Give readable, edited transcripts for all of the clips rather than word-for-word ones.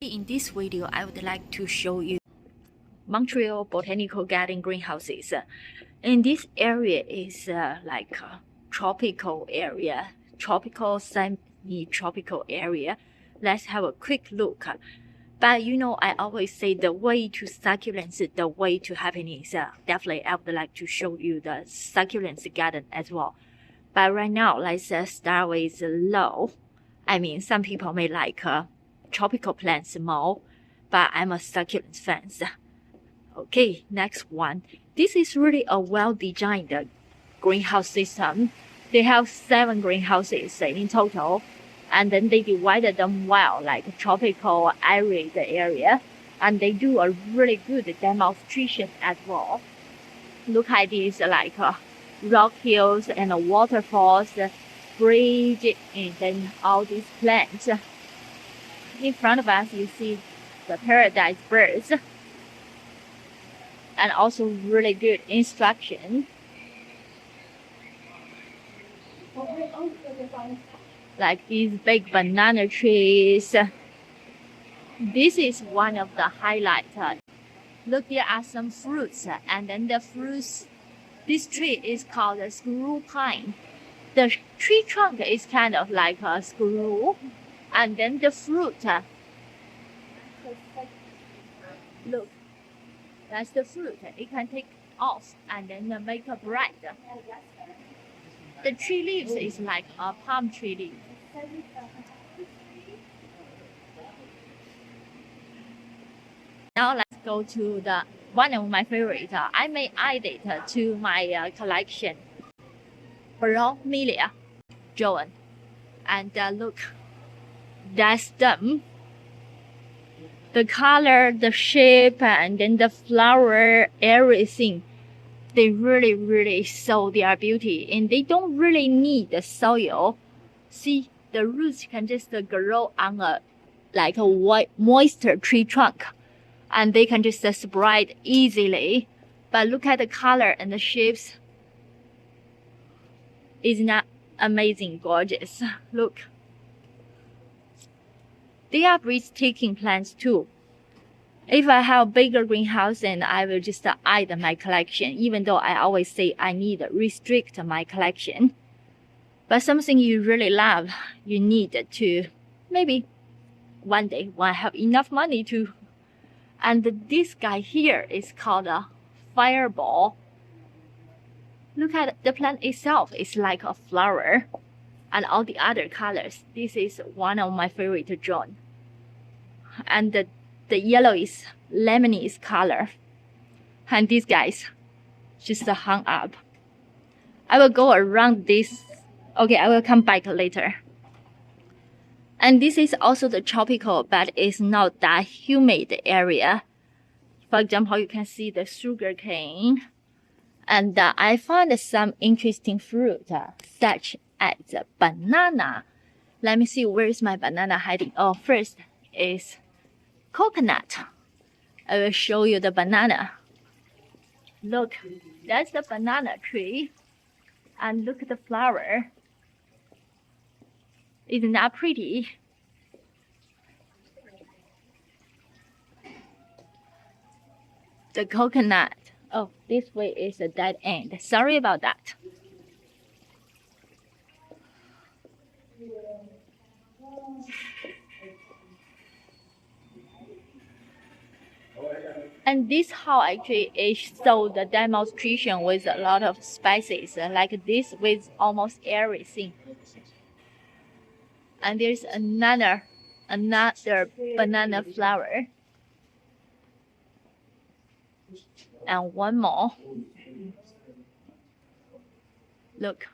In this video, I would like to show you Montreal botanical garden greenhouses. In this area is like a tropical area, tropical semi-tropical area. Let's have a quick look. But you know, I always say the way to succulents, the way to happiness. Definitely, I would like to show you the succulents garden as well. But right now, let's start with low. I mean, some people may like tropical plants more, but I'm a succulent fan. Okay, next one. This is really a well-designed greenhouse system. They have 7 greenhouses in total, and then they divided them well, like tropical arid area, and they do a really good demonstration as well. Look at this, like rock hills and waterfalls, bridge, and then all these plants. In front of us, you see the paradise birds, and also really good instruction. Like these big banana trees. This is one of the highlights. Look, there are some fruits, and then the fruits, this tree is called a screw pine. The tree trunk is kind of like a screw, and then the fruit, look, that's the fruit. It can take off and then make a bread. The tree leaves is like a palm tree leaf. Now let's go to the one of my favorite. I may add it to my collection. Bromelia, Joan, and look, that's them. The color, the shape, and then the flower, everything. They really show their beauty, and they don't really need the soil. See, the roots can just grow on a like a white moisture tree trunk, and they can just spread easily. But look at the color and the shapes. Isn't that amazing, gorgeous? Look. They are breathtaking plants too. If I have a bigger greenhouse, then I will just add my collection, even though I always say I need to restrict my collection. But something you really love, you need to, maybe one day when I have enough money to. And this guy here is called a fireball. Look at the plant itself, it's like a flower. And all the other colors. This is one of my favorite drawn. And the yellow is lemony color. And these guys just hung up. I will go around this. Okay, I will come back later. And this is also the tropical, but it's not that humid area. For example, you can see the sugar cane. And I found some interesting fruit, such as banana. Let me see, where is my banana hiding? Oh, first is coconut. I will show you the banana. Look, that's the banana tree. And look at the flower. Isn't that pretty? The coconut. Oh, this way is a dead end. Sorry about that. And this how actually is so the demonstration with a lot of spices, like this with almost everything. And there's another banana flower. And one more. Look.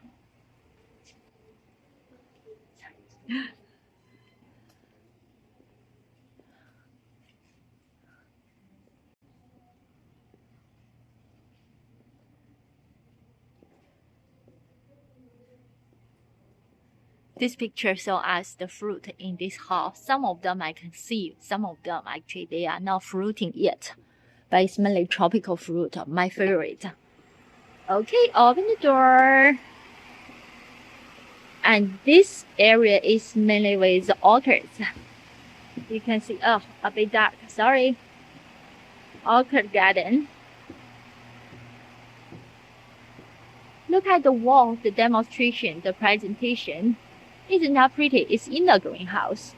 This picture shows us the fruit in this hall. Some of them I can see, some of them actually they are not fruiting yet. But it's mainly tropical fruit, my favorite. Okay, open the door. And this area is mainly with orchids. You can see, oh, a bit dark, sorry. Orchid garden. Look at the wall, the demonstration, the presentation. Isn't that pretty? It's in the greenhouse.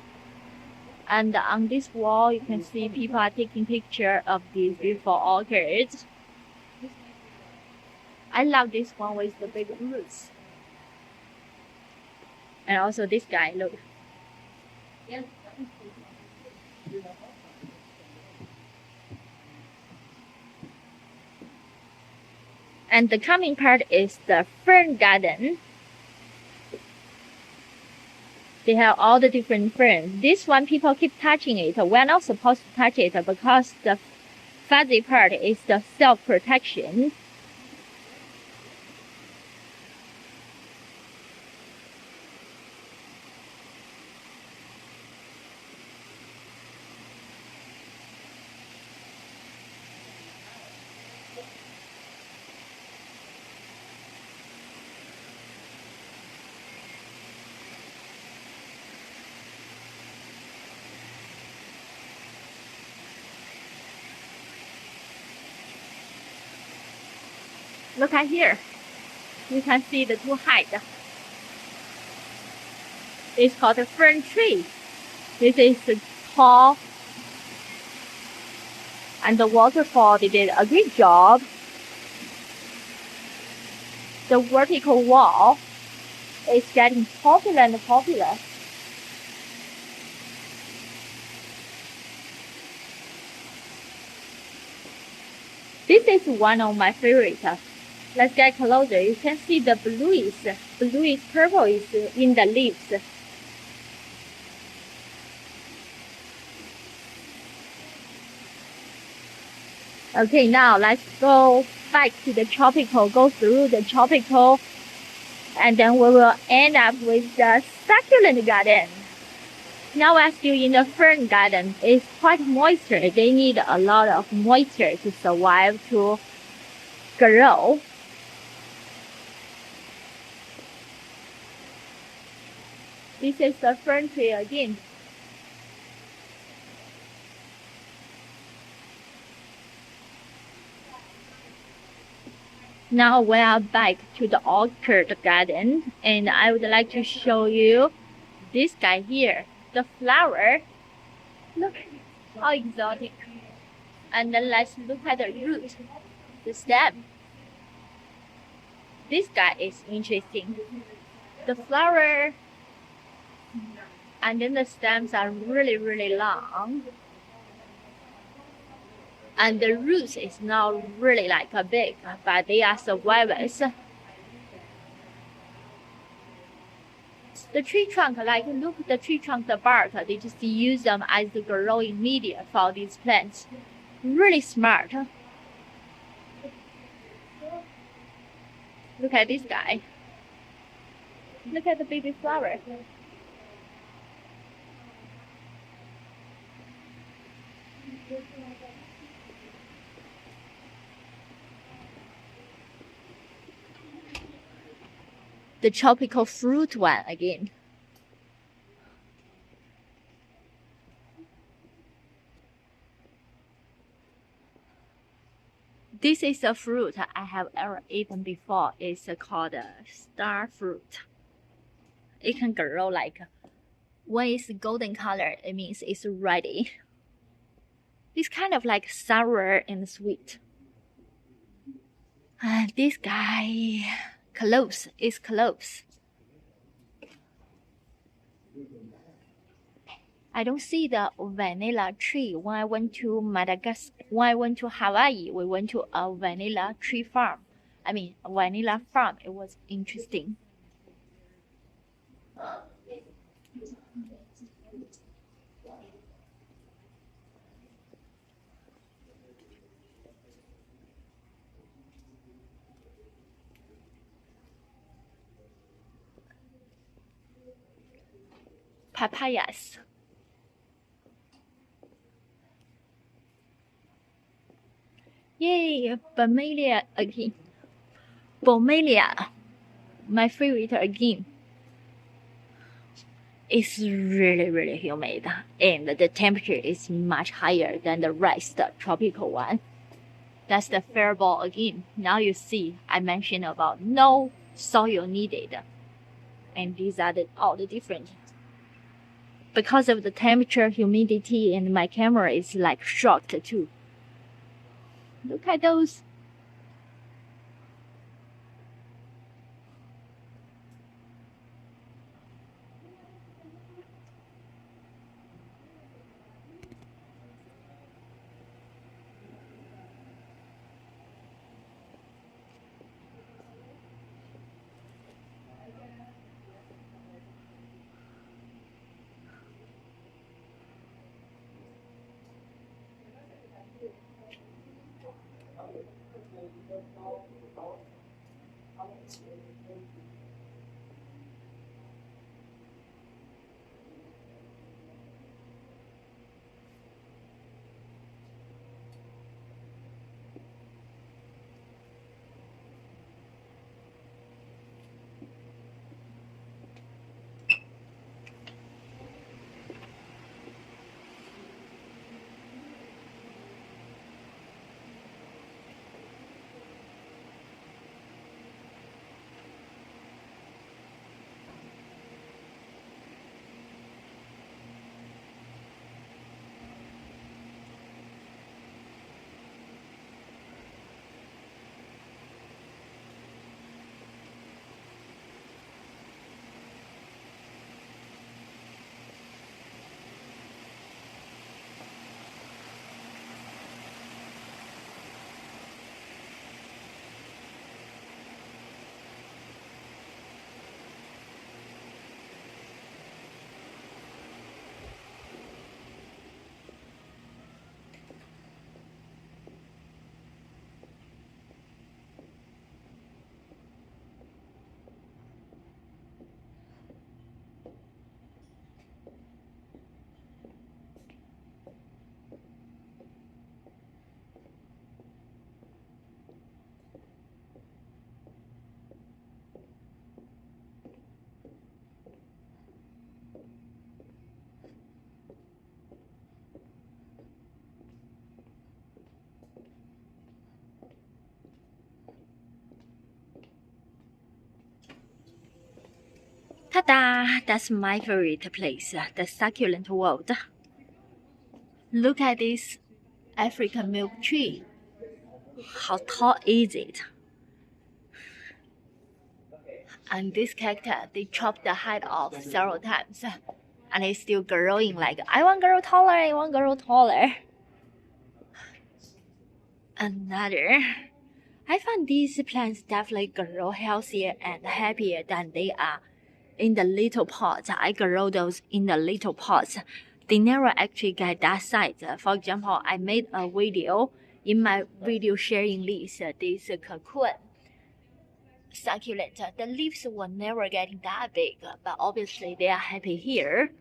And on this wall, you can see people are taking picture of these beautiful orchids. I love this one with the big roots. And also this guy, look. And the coming part is the fern garden. They have all the different ferns. This one, people keep touching it. We're not supposed to touch it because the fuzzy part is the self-protection. Look at here. You can see the two height. It's called a fern tree. This is tall. And the waterfall, they did a great job. The vertical wall is getting popular and popular. This is one of my favorites. Let's get closer. You can see the bluish purple is in the leaves. Okay, now let's go back to the tropical, go through the tropical, and then we will end up with the succulent garden. Now we're still in the fern garden. It's quite moisture. They need a lot of moisture to survive, to grow. This is the fern tree again. Now we are back to the orchid garden, and I would like to show you this guy here. The flower. Look how exotic. And then let's look at the root, the stem. This guy is interesting. The flower and then the stems are really, really long. And the roots is not really like a big, but they are survivors. The tree trunk, like look at the tree trunk, the bark, they just use them as the growing media for these plants. Really smart. Look at this guy. Look at the baby flower. The tropical fruit one again. This is a fruit I have ever eaten before. It's called star fruit. It can grow like, when it's golden color, it means it's ready. It's kind of like sour and sweet. This guy, cloves, is cloves. I don't see the vanilla tree. When I went to when I went to Hawaii, we went to a vanilla tree farm. I mean, a vanilla farm. It was interesting. Papayas. Yay, Bromelia again. Bromelia, my favorite again. it's really, really humid, and the temperature is much higher than the rest tropical one. That's the fair ball again. Now you see, I mentioned about no soil needed, and these are all the different. Because of the temperature, humidity, and my camera is like shocked too. Look at those. Ta-da! That's my favorite place, the succulent world. Look at this African milk tree. How tall is it? And this cactus, they chopped the head off several times. And it's still growing like, I want to grow taller, I want to grow taller. Another. I found these plants definitely grow healthier and happier than they are in the little pots. I grow those in the little pots. They never actually get that size. For example, I made a video in my video sharing list. This cocoon succulent. The leaves were never getting that big, but obviously they are happy here.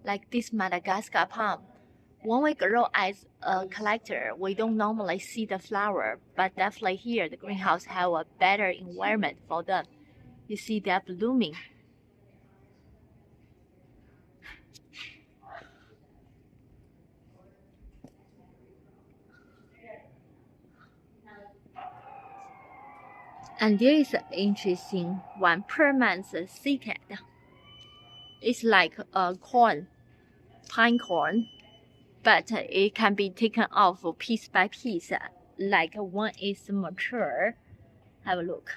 Like this Madagascar palm. When we grow as a collector, we don't normally see the flower, but definitely here the greenhouse have a better environment for them. You see they're blooming. And there is an interesting one, permanent seated. It's like a corn, pine corn, but it can be taken off piece by piece, like when it's mature. Have a look.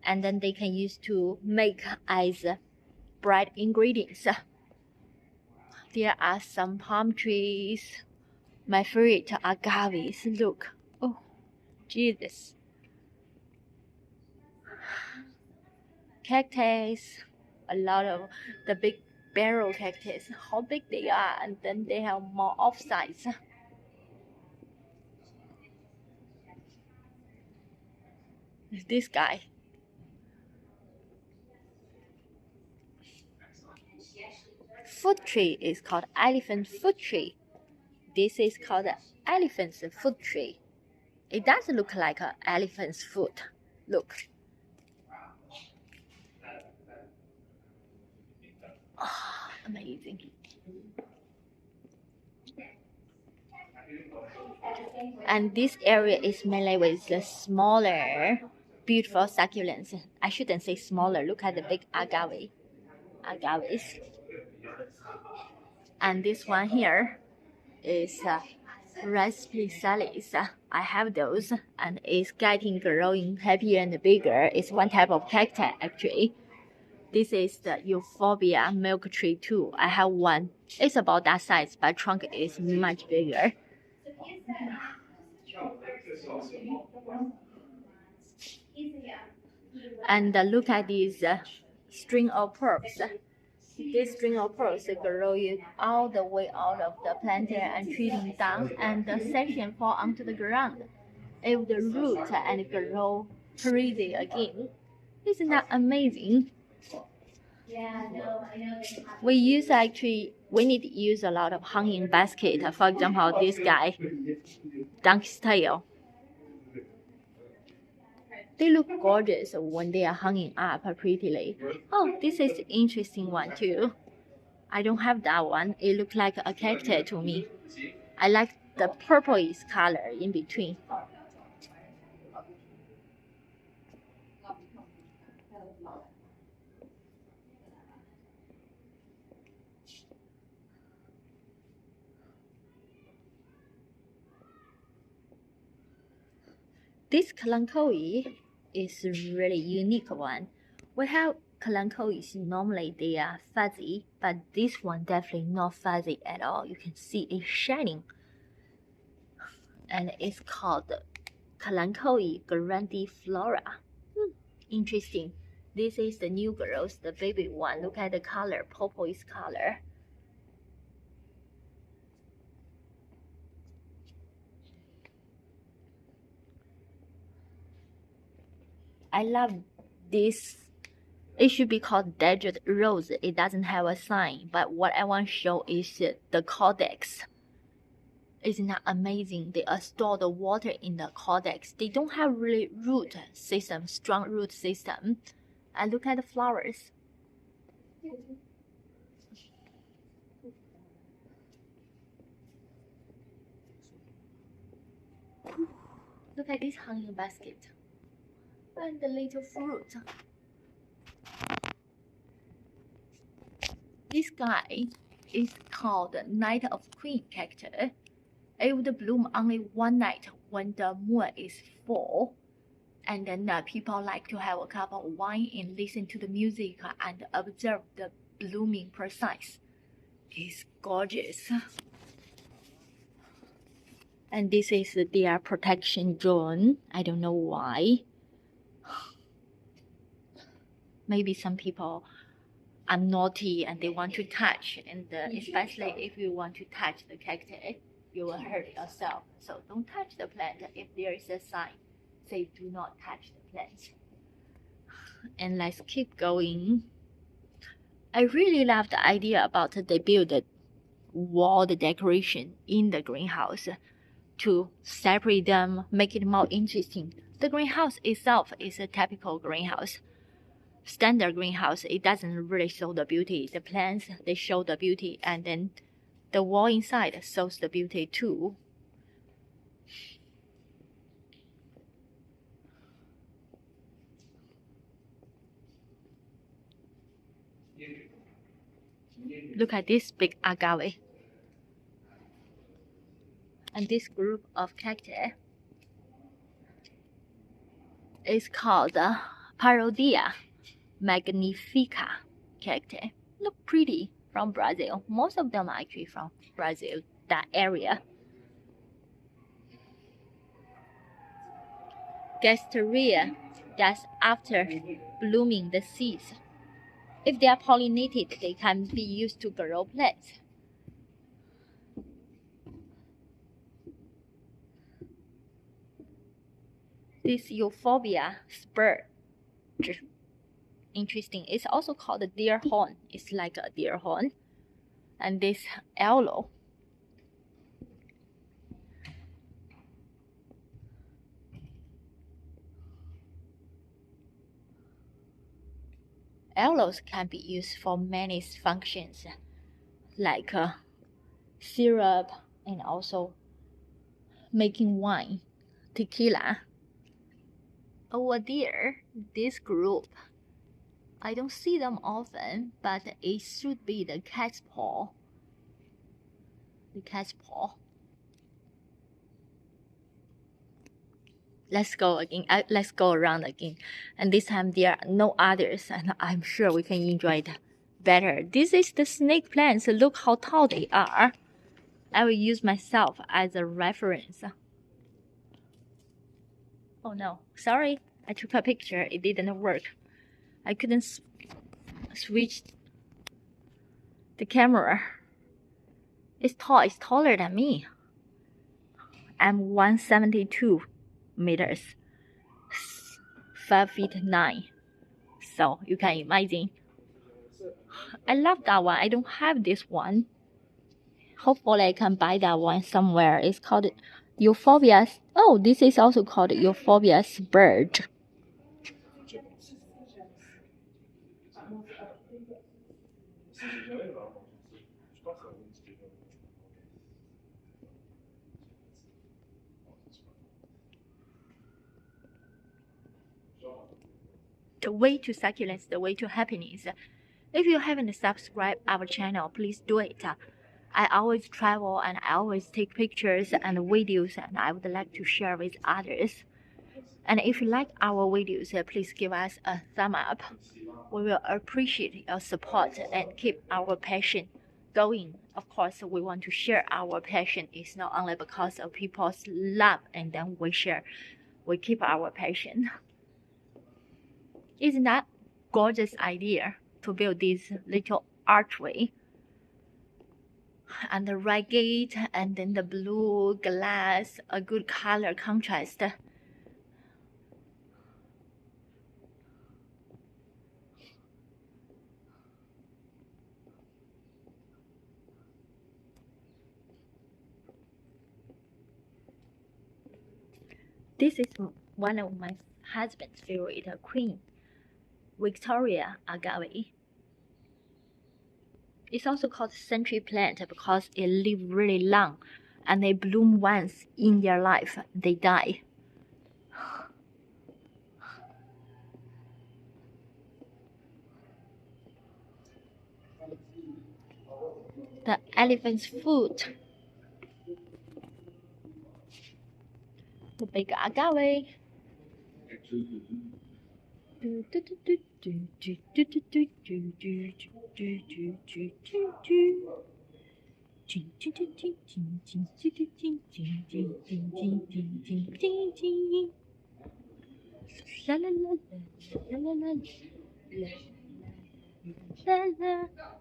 And then they can use to make as bread ingredients. There are some palm trees. My favorite agaves. Look. Oh, Jesus. Cactus. A lot of the big barrel cactus. How big they are, and then they have more off-size. This guy. Fruit tree is called elephant fruit tree. This is called elephant's fruit tree. It does look like an elephant's foot. Look. Oh, amazing. And this area is mainly with the smaller, beautiful succulents. I shouldn't say smaller. Look at the big agaves. And this one here is raspberry. I have those, and it's getting growing happier and bigger. It's one type of cacti actually. This is the euphorbia milk tree too. I have one. It's about that size, but trunk is much bigger. And look at these string of pearls. This string of pearls growing all the way out of the planter and treating down, and the section fall onto the ground. It would root and grow crazy again. Isn't that amazing? We need to use a lot of hanging basket. For example, this guy, donkey's tail. They look gorgeous when they are hanging up prettily. Oh, this is an interesting one too. I don't have that one. It looks like a cactus to me. I like the purplish color in between. This kalanchoe is a really unique one. We have kalanchoes, normally they are fuzzy, but this one definitely not fuzzy at all. You can see it's shining. And it's called kalanchoe grandiflora. Interesting. This is the new growth, the baby one. Look at the color, purplish color. I love this. It should be called desert rose. It doesn't have a sign, but what I want to show is the cortex. Isn't that amazing? They store the water in the cortex. They don't have really root system, strong root system. And look at the flowers. Look at this hanging basket. And the little fruit. This guy is called Night of Queen cactus. It would bloom only one night when the moon is full. And then people like to have a cup of wine and listen to the music and observe the blooming process. It's gorgeous. And this is their protection zone. I don't know why. Maybe some people are naughty and they want to touch, and especially if you want to touch the cactus, you will hurt yourself. So don't touch the plant. If there is a sign, say do not touch the plant. And let's keep going. I really love the idea about they build a wall decoration in the greenhouse to separate them, make it more interesting. The greenhouse itself is a typical greenhouse. Standard greenhouse, it doesn't really show the beauty. The plants, they show the beauty, and then the wall inside shows the beauty too. Look at this big agave. And this group of cacti is called Parodia magnifica cacti. Look pretty, from Brazil. Most of them are actually from Brazil, that area. Gasteria, that's after blooming the seeds. If they are pollinated, they can be used to grow plants. This euphorbia spur, interesting. It's also called a deer horn. It's like a deer horn. And this aloe. Aloes can be used for many functions, like syrup and also making wine, tequila. Over there, this group, I don't see them often, but it should be the cat's paw. The cat's paw. Let's go again. Let's go around again. And this time there are no others, and I'm sure we can enjoy it better. This is the snake plants. Look how tall they are. I will use myself as a reference. Oh no, sorry. I took a picture. It didn't work. I couldn't switch the camera. It's tall. It's taller than me. I'm 172 meters, 5 feet 9. So you can imagine. I love that one. I don't have this one. Hopefully I can buy that one somewhere. It's called Euphorbia. Oh, this is also called Euphorbia bird. The way to succulents, the way to happiness. If you haven't subscribed our channel, please do it. I always travel and I always take pictures and videos, and I would like to share with others. And if you like our videos, please give us a thumb up. We will appreciate your support and keep our passion going. Of course, we want to share our passion. It's not only because of people's love and then we share. We keep our passion. Isn't that gorgeous idea to build this little archway? And the red gate and then the blue glass, a good color contrast. This is one of my husband's favorite queen, Victoria agave. It's also called century plant because it lives really long and they bloom once in their life, they die. The elephant's foot. The big agave. La la la la la la la la la la.